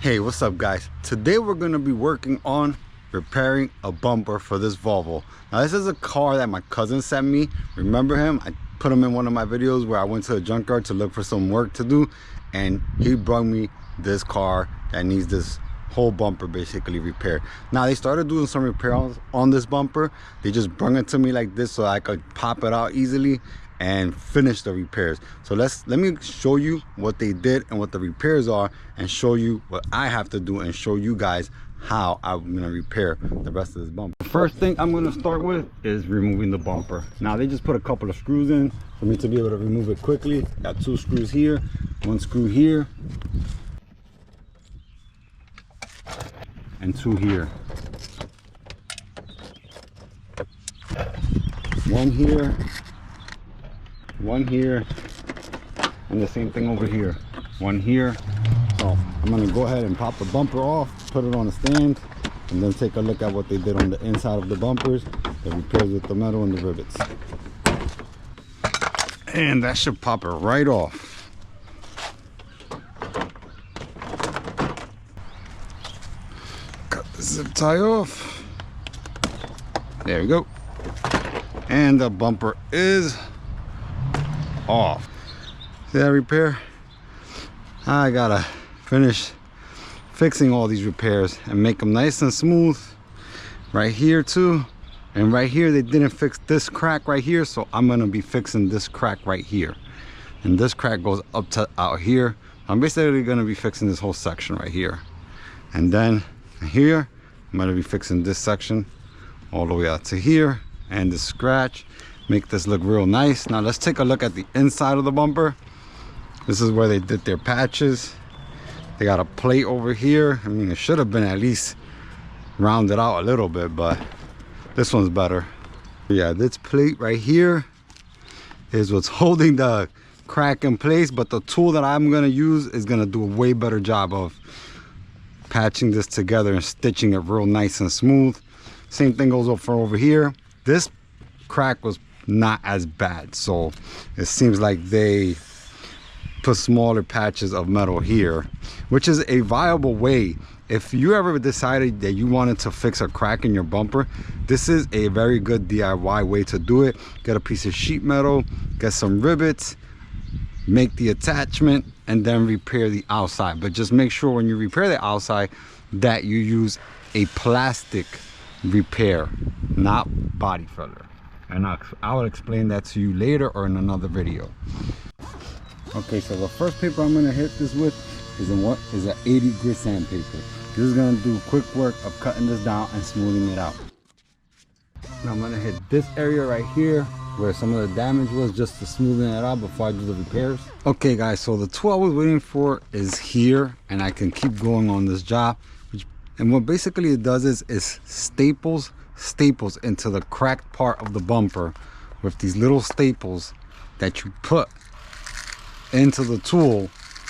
Hey, what's up guys? Today we're going to be working on repairing a bumper for this Volvo. Now this is a car that my cousin sent me. Remember him? I put him in one of my videos where I went to a junkyard to look for some work to do, and he brought me this car that needs this whole bumper basically repaired. Now they started doing some repairs on this bumper. They just brought it to me like this so I could pop it out easily and finish the repairs. So let me show you what they did and what the repairs are, and show you what I have to do, and show you guys how I'm gonna repair the rest of this bumper. The first thing I'm gonna start with is removing the bumper. Now they just put a couple of screws in for me to be able to remove it quickly. Got 2 screws here, 1 screw here, and 2 here. 1 here, 1 here, and the same thing over here. 1 here. So I'm gonna go ahead and pop the bumper off, put it on a stand, and then take a look at what they did on the inside of the bumpers, the repairs with the metal and the rivets. And that should pop it right off. Cut the zip tie off. There we go. And the bumper is off. See that repair? I gotta finish fixing all these repairs and make them nice and smooth. Right here too, and right here they didn't fix this crack right here, so I'm gonna be fixing this crack right here, and this crack goes up to out here. I'm basically gonna be fixing this whole section right here, and then here I'm gonna be fixing this section all the way out to here, and the scratch, make this look real nice. Now let's take a look at the inside of the bumper. This is where they did their patches. They got a plate over here. I mean, it should have been at least rounded out a little bit, but this one's better. Yeah, this plate right here is what's holding the crack in place, but the tool that I'm gonna use is gonna do a way better job of patching this together and stitching it real nice and smooth. Same thing goes up for over here. This crack was not as bad, so it seems like they put smaller patches of metal here, which is a viable way. If you ever decided that you wanted to fix a crack in your bumper, this is a very good DIY way to do it. Get a piece of sheet metal, get some rivets, make the attachment, and then repair the outside. But just make sure when you repair the outside that you use a plastic repair, not body filler. And I will explain that to you later or in another video. Okay, so the first paper I'm gonna hit this with is an 80 grit sandpaper. This is gonna do quick work of cutting this down and smoothing it out. Now I'm gonna hit this area right here where some of the damage was, just to smoothen it out before I do the repairs. Okay guys, so the tool I was waiting for is here, and I can keep going on this job. And what basically it does is staples into the cracked part of the bumper with these little staples that you put into the tool,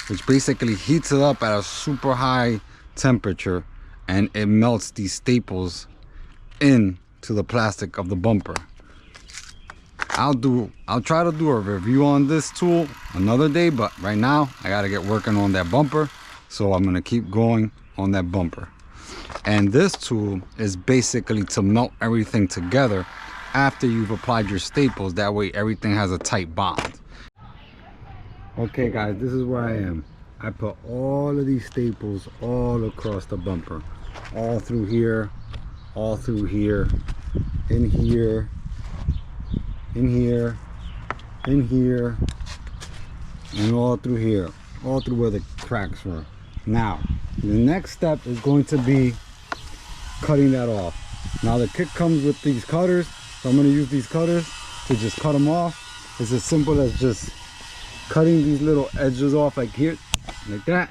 which basically heats it up at a super high temperature, and it melts these staples into the plastic of the bumper. I'll try to do a review on this tool another day, but right now I gotta get working on that bumper, so I'm gonna keep going on that bumper. And this tool is basically to melt everything together after you've applied your staples. That way everything has a tight bond. Okay guys, this is where I am. I put all of these staples all across the bumper, all through here, all through here, in here, in here, in here, and all through here, all through where the cracks were. Now the next step is going to be cutting that off. Now the kit comes with these cutters, so I'm going to use these cutters to just cut them off. It's as simple as just cutting these little edges off, like here, like that,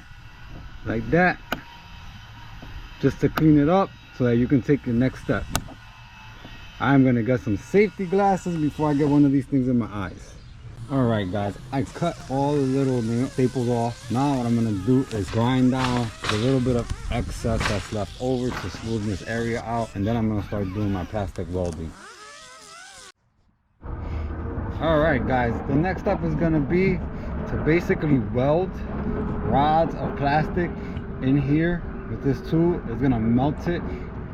just to clean it up so that you can take the next step. I'm gonna get some safety glasses before I get one of these things in my eyes. All right guys, I cut all the little staples off. Now what I'm gonna do is grind down the little bit of excess that's left over to smooth this area out, and then I'm gonna start doing my plastic welding. All right guys, the next step is gonna be to basically weld rods of plastic in here with this tool is gonna melt it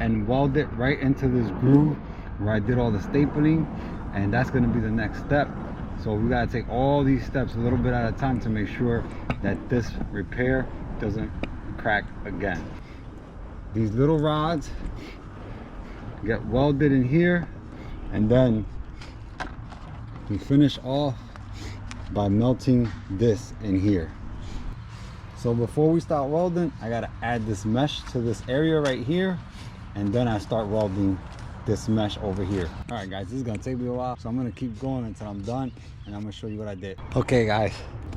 and weld it right into this groove where I did all the stapling, and that's gonna be the next step. So we gotta take all these steps a little bit at a time to make sure that this repair doesn't crack again. These little rods get welded in here, and then we finish off by melting this in here. So before we start welding, I gotta add this mesh to this area right here, and then I start welding this mesh over here. All right guys, this is gonna take me a while, so I'm gonna keep going until I'm done, and I'm gonna show you what I did. Okay guys,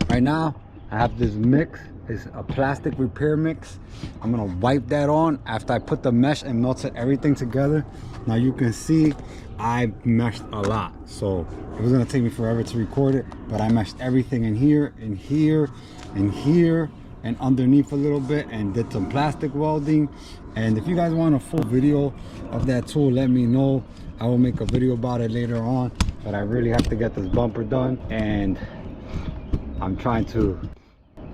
right now I have this mix. It's a plastic repair mix. I'm gonna wipe that on after I put the mesh and melted everything together. Now you can see I meshed a lot, so it was gonna take me forever to record it, but I meshed everything in here, in here, in here, and underneath a little bit, and did some plastic welding. And if you guys want a full video of that tool, let me know. I will make a video about it later on, but I really have to get this bumper done, and I'm trying to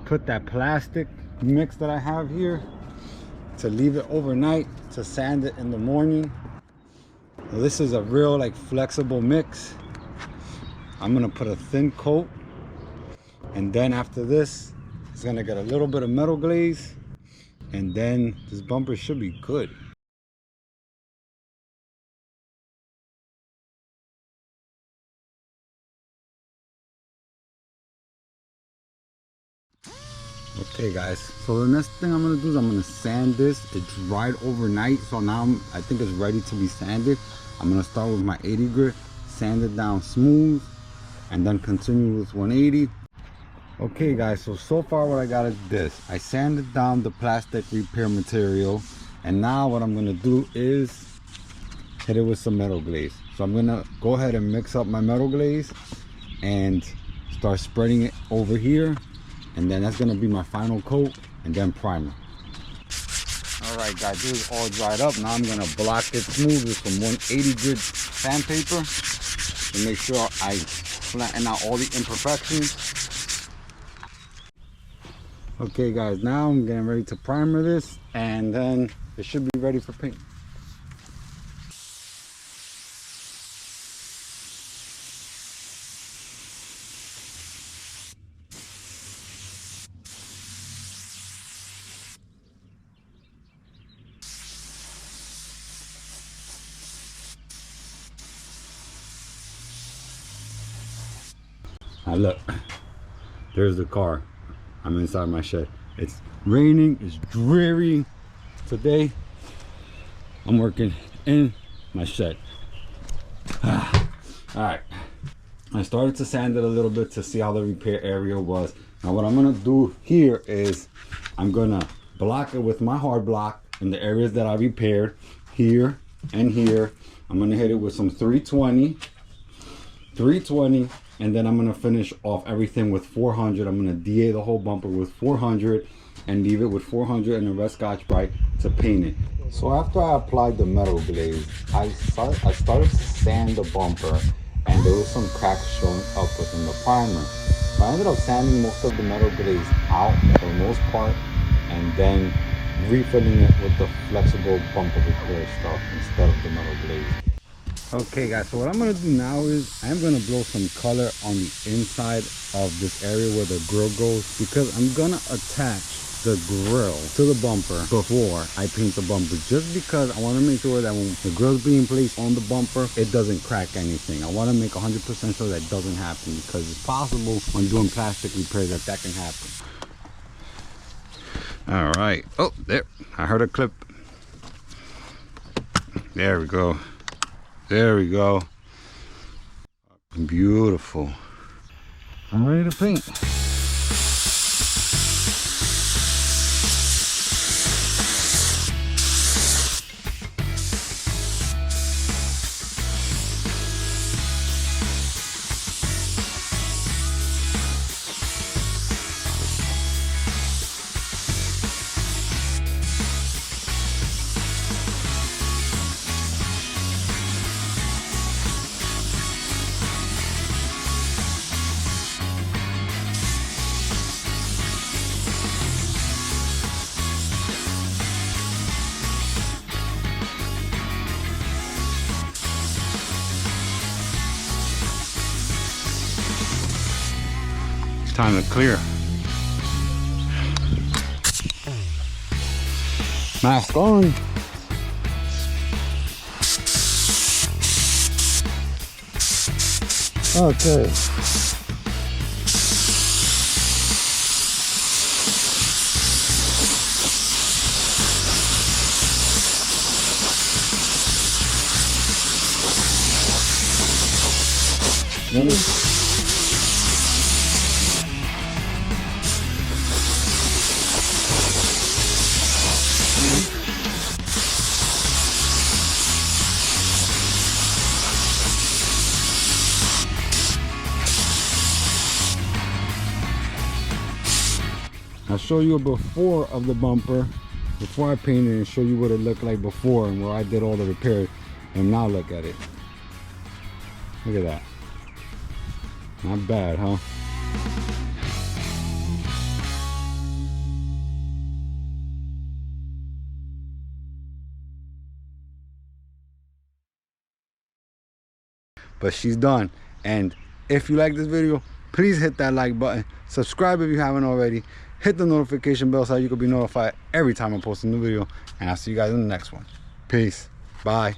put that plastic mix that I have here to leave it overnight to sand it in the morning. Now, this is a real like flexible mix. I'm gonna put a thin coat, and then after this it's gonna get a little bit of metal glaze, and then this bumper should be good. Okay guys, so the next thing I'm gonna do is I'm gonna sand this. It dried overnight, so now I think it's ready to be sanded. I'm gonna start with my 80 grit, sand it down smooth, and then continue with 180. Okay guys, so far what I got is this. I sanded down the plastic repair material, and now what I'm gonna do is hit it with some metal glaze. So I'm gonna go ahead and mix up my metal glaze and start spreading it over here, and then that's gonna be my final coat, and then primer. All right guys, this is all dried up. Now I'm gonna block it smooth with some 180 grit sandpaper to make sure I flatten out all the imperfections. Okay guys, now I'm getting ready to primer this, and then it should be ready for paint. Now look, there's the car. I'm inside my shed. It's raining, it's dreary. Today, I'm working in my shed. All right, I started to sand it a little bit to see how the repair area was. Now what I'm gonna do here is I'm gonna block it with my hard block in the areas that I repaired, here and here. I'm gonna hit it with some 320, and then I'm gonna finish off everything with 400. I'm gonna DA the whole bumper with 400 and leave it with 400 and the rest Scotch-Brite to paint it. So after I applied the metal glaze, I started to sand the bumper, and there was some cracks showing up within the primer. So I ended up sanding most of the metal glaze out for the most part, and then refilling it with the flexible bumper repair stuff instead of the metal glaze. Okay guys, so what I'm gonna do now is I'm gonna blow some color on the inside of this area where the grill goes, because I'm gonna attach the grill to the bumper before I paint the bumper, just because I want to make sure that when the grill's being placed on the bumper, it doesn't crack anything. I want to make 100% sure that doesn't happen, because it's possible when doing plastic repairs that can happen. All right, oh there, I heard a clip. There we go. There we go. Beautiful. I'm ready to paint. Time to clear. Mask on. Okay. I'll show you a before of the bumper, before I painted it, and show you what it looked like before and where I did all the repairs. And now look at it. Look at that. Not bad, huh? But she's done. And if you like this video, please hit that like button. Subscribe if you haven't already. Hit the notification bell so you can be notified every time I post a new video. And I'll see you guys in the next one. Peace. Bye.